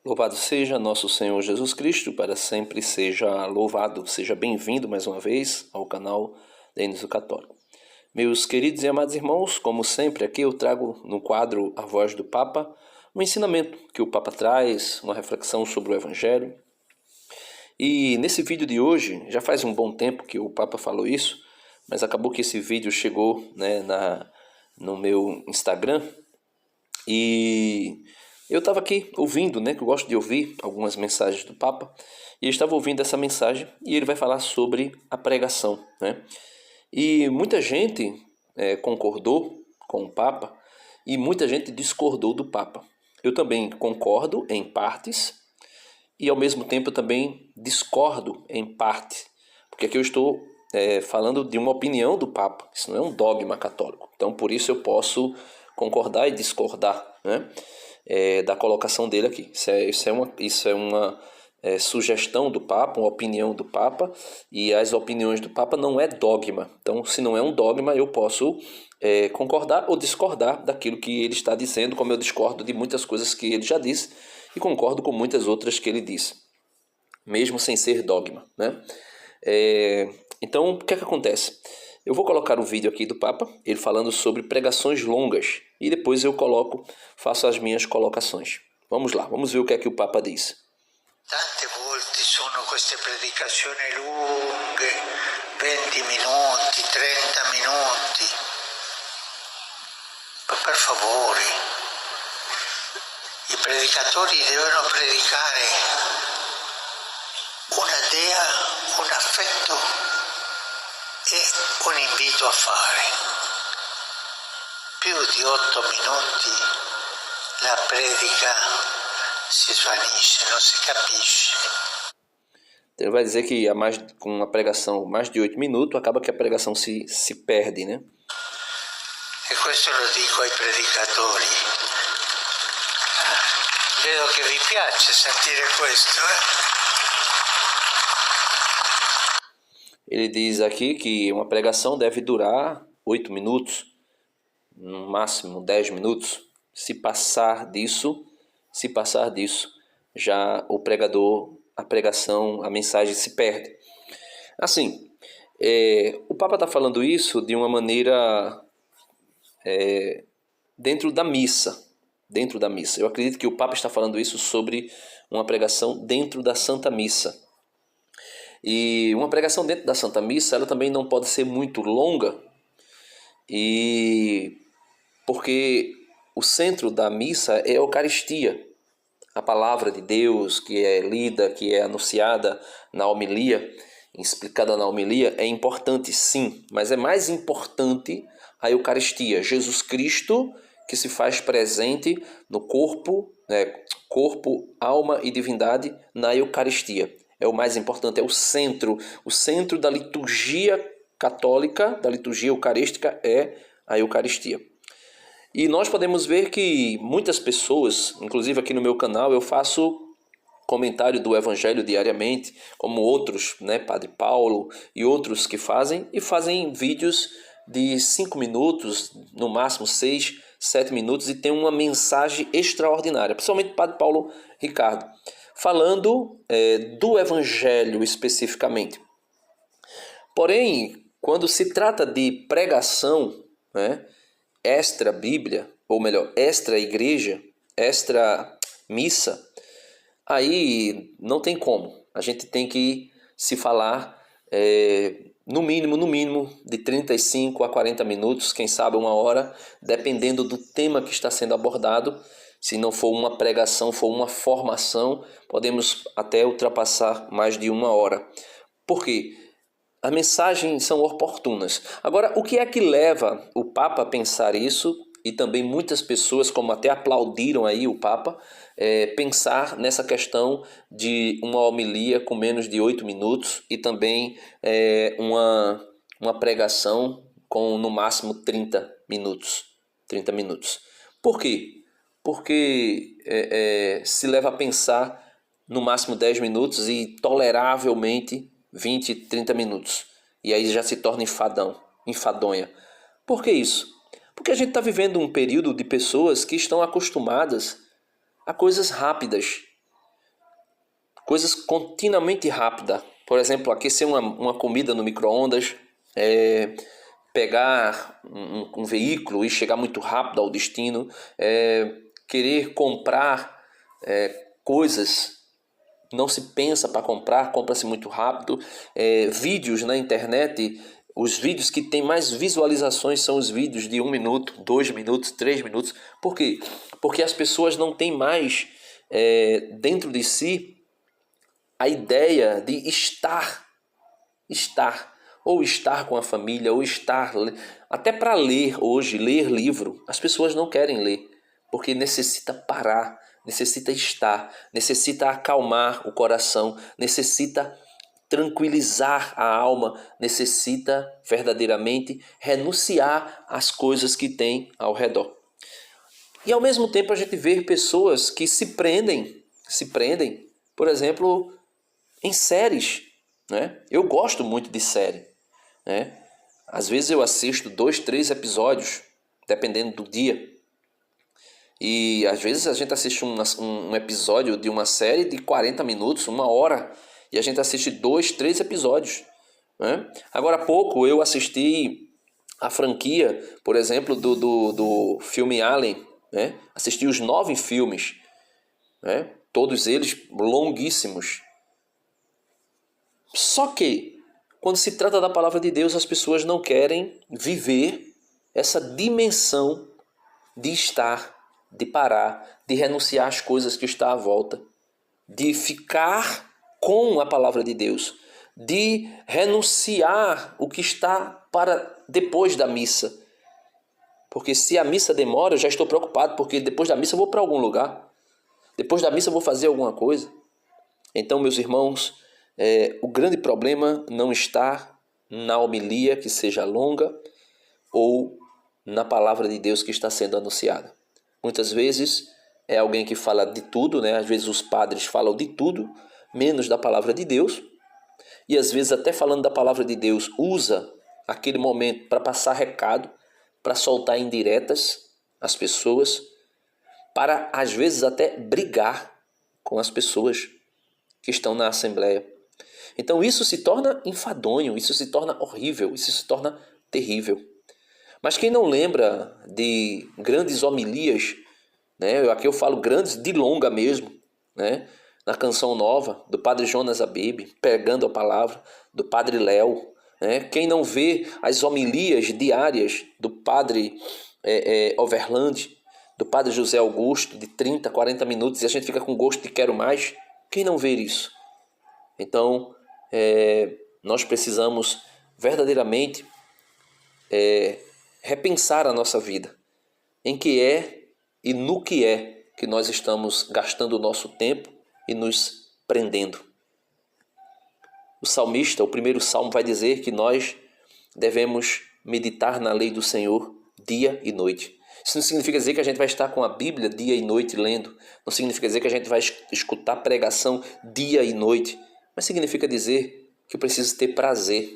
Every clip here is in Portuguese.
Louvado seja nosso Senhor Jesus Cristo, para sempre seja louvado. Seja bem-vindo mais uma vez ao canal da Início Católico. Meus queridos e amados irmãos, como sempre, aqui eu trago no quadro A Voz do Papa um ensinamento que o Papa traz, uma reflexão sobre o Evangelho. E nesse vídeo de hoje, já faz um bom tempo que o Papa falou isso, mas acabou que esse vídeo chegou no meu Instagram e eu estava aqui ouvindo, que eu gosto de ouvir algumas mensagens do Papa, e eu estava ouvindo essa mensagem e ele vai falar sobre a pregação, E muita gente concordou com o Papa e muita gente discordou do Papa. Eu também concordo em partes e ao mesmo tempo eu também discordo em parte, porque aqui eu estou falando de uma opinião do Papa, isso não é um dogma católico, então por isso eu posso concordar e discordar, da colocação dele aqui. Isso é uma sugestão do Papa, uma opinião do Papa, e as opiniões do Papa não é dogma. Então, se não é um dogma, eu posso concordar ou discordar daquilo que ele está dizendo, como eu discordo de muitas coisas que ele já disse e concordo com muitas outras que ele disse, mesmo sem ser dogma, Então, o que é que acontece? Eu vou colocar o vídeo aqui do Papa, ele falando sobre pregações longas, e depois eu faço as minhas colocações. Vamos lá, vamos ver o que é que o Papa diz. Tante volte sono queste predicazioni lunghe, 20 minuti, 30 minuti. Ma per favore, i predicatori devono predicare una idea, un affetto e un invito a fare. Più di 8 minuti la predica si svanisce, non si capisce. Ele vai dizer que com uma pregação mais de 8 minutos, acaba que a pregação se perde, E questo lo dico ai predicatori. Vedo che vi piace sentire questo, Ele diz aqui que uma pregação deve durar 8 minutos, no máximo 10 minutos. Se passar disso, já o pregador, a pregação, a mensagem se perde. Assim, o Papa está falando isso de uma maneira dentro da missa. Eu acredito que o Papa está falando isso sobre uma pregação dentro da Santa Missa. E uma pregação dentro da Santa Missa, ela também não pode ser muito longa, porque o centro da missa é a Eucaristia, a palavra de Deus que é lida, que é anunciada na homilia, explicada na homilia, é importante sim, mas é mais importante a Eucaristia, Jesus Cristo que se faz presente no corpo, alma e divindade na Eucaristia. É o mais importante, é o centro da liturgia católica, da liturgia eucarística é a Eucaristia. E nós podemos ver que muitas pessoas, inclusive aqui no meu canal, eu faço comentário do Evangelho diariamente, como outros, Padre Paulo e outros que fazem vídeos de 5 minutos, no máximo 6, 7 minutos, e tem uma mensagem extraordinária, principalmente Padre Paulo Ricardo, falando do Evangelho especificamente. Porém, quando se trata de pregação, extra Bíblia, ou melhor, extra igreja, extra missa, aí não tem como. A gente tem que se falar no mínimo de 35 a 40 minutos, quem sabe 1 hora, dependendo do tema que está sendo abordado. Se não for uma pregação, for uma formação, podemos até ultrapassar mais de 1 hora. Por quê? As mensagens são oportunas. Agora, o que é que leva o Papa a pensar isso? E também muitas pessoas, como até aplaudiram aí o Papa, pensar nessa questão de uma homilia com menos de 8 minutos e também uma pregação com no máximo 30 minutos. Por quê? Porque se leva a pensar no máximo 10 minutos e toleravelmente 20, 30 minutos. E aí já se torna enfadonha. Por que isso? Porque a gente está vivendo um período de pessoas que estão acostumadas a coisas rápidas. coisas continuamente rápidas. Por exemplo, aquecer uma comida no micro-ondas, pegar um veículo e chegar muito rápido ao destino, querer comprar coisas, não se pensa para comprar, compra-se muito rápido. Vídeos na internet, os vídeos que têm mais visualizações são os vídeos de 1 minuto, 2 minutos, 3 minutos. Por quê? Porque as pessoas não têm mais dentro de si a ideia de estar, ou estar com a família, ou estar, até para ler hoje, ler livro, as pessoas não querem ler, porque necessita parar, necessita estar, necessita acalmar o coração, necessita tranquilizar a alma, necessita verdadeiramente renunciar às coisas que tem ao redor. E ao mesmo tempo a gente vê pessoas que se prendem, por exemplo, em séries, né? Eu gosto muito de série, né? Às vezes eu assisto 2, 3 episódios, dependendo do dia. E às vezes a gente assiste um episódio de uma série de 40 minutos, 1 hora, e a gente assiste 2, 3 episódios, né? Agora há pouco eu assisti a franquia, por exemplo, do filme Alien, né? Assisti os 9 filmes, né? Todos eles longuíssimos. Só que, quando se trata da palavra de Deus, as pessoas não querem viver essa dimensão de estar, de parar, de renunciar às coisas que estão à volta, de ficar com a palavra de Deus, de renunciar o que está para depois da missa. Porque se a missa demora, eu já estou preocupado, porque depois da missa eu vou para algum lugar. Depois da missa eu vou fazer alguma coisa. Então, meus irmãos, o grande problema não está na homilia que seja longa ou na palavra de Deus que está sendo anunciada. Muitas vezes é alguém que fala de tudo, né? Às vezes os padres falam de tudo, menos da palavra de Deus. E às vezes até falando da palavra de Deus, usa aquele momento para passar recado, para soltar indiretas às pessoas, para às vezes até brigar com as pessoas que estão na Assembleia. Então isso se torna enfadonho, isso se torna horrível, isso se torna terrível. Mas quem não lembra de grandes homilias, né? Aqui eu falo grandes de longa mesmo, né? Na Canção Nova, do Padre Jonas Abebe, pregando a palavra, do Padre Léo, né? Quem não vê as homilias diárias do Padre Overland, do Padre José Augusto, de 30, 40 minutos, e a gente fica com gosto de quero mais, quem não vê isso? Então, nós precisamos verdadeiramente repensar a nossa vida, em que e no que nós estamos gastando o nosso tempo e nos prendendo. O salmista, o primeiro salmo, vai dizer que nós devemos meditar na lei do Senhor dia e noite. Isso não significa dizer que a gente vai estar com a Bíblia dia e noite lendo, não significa dizer que a gente vai escutar pregação dia e noite, mas significa dizer que eu preciso ter prazer,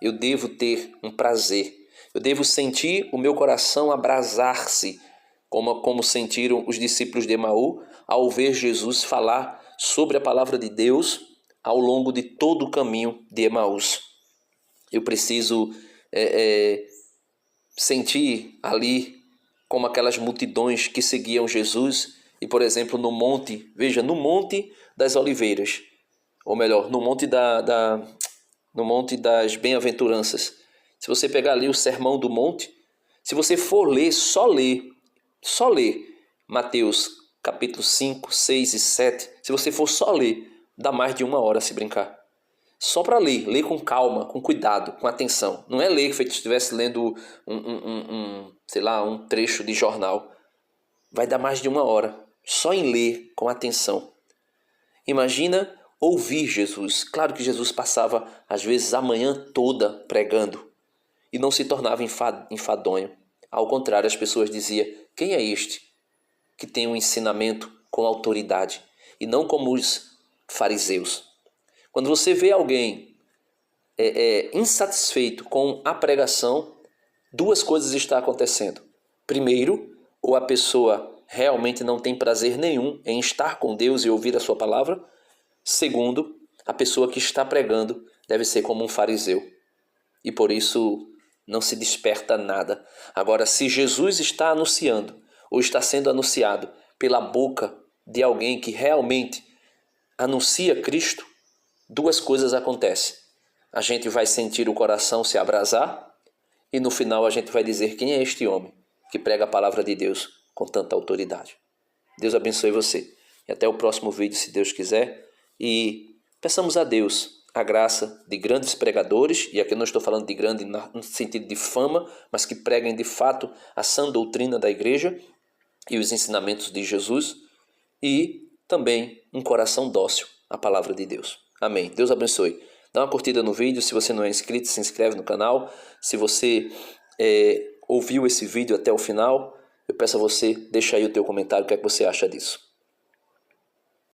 eu devo ter um prazer, eu devo sentir o meu coração abrasar-se, como sentiram os discípulos de Emaú ao ver Jesus falar sobre a palavra de Deus ao longo de todo o caminho de Emaús. Eu preciso sentir ali como aquelas multidões que seguiam Jesus e, por exemplo, no monte das Oliveiras, ou melhor, no monte das Bem-aventuranças. Se você pegar ali o Sermão do Monte, se você for ler, só ler Mateus capítulo 5, 6 e 7, se você for só ler, dá mais de 1 hora se brincar. Só para ler com calma, com cuidado, com atenção. Não é ler que feito se estivesse lendo um trecho de jornal. Vai dar mais de 1 hora, só em ler com atenção. Imagina ouvir Jesus. Claro que Jesus passava, às vezes, a manhã toda pregando e não se tornava enfadonho. Ao contrário, as pessoas diziam, quem é este que tem um ensinamento com autoridade e não como os fariseus? Quando você vê alguém insatisfeito com a pregação, 2 coisas estão acontecendo. Primeiro, ou a pessoa realmente não tem prazer nenhum em estar com Deus e ouvir a sua palavra, Segundo, a pessoa que está pregando deve ser como um fariseu. E por isso não se desperta nada. Agora, se Jesus está anunciando, ou está sendo anunciado pela boca de alguém que realmente anuncia Cristo, duas coisas acontecem. A gente vai sentir o coração se abrasar e no final a gente vai dizer: quem é este homem que prega a palavra de Deus com tanta autoridade? Deus abençoe você. E até o próximo vídeo, se Deus quiser. E peçamos a Deus a graça de grandes pregadores, e aqui eu não estou falando de grande no sentido de fama, mas que preguem de fato a sã doutrina da igreja e os ensinamentos de Jesus, e também um coração dócil à palavra de Deus. Amém. Deus abençoe. Dá uma curtida no vídeo. Se você não é inscrito, se inscreve no canal. Se você ouviu esse vídeo até o final, eu peço a você, deixa aí o teu comentário, o que é que você acha disso.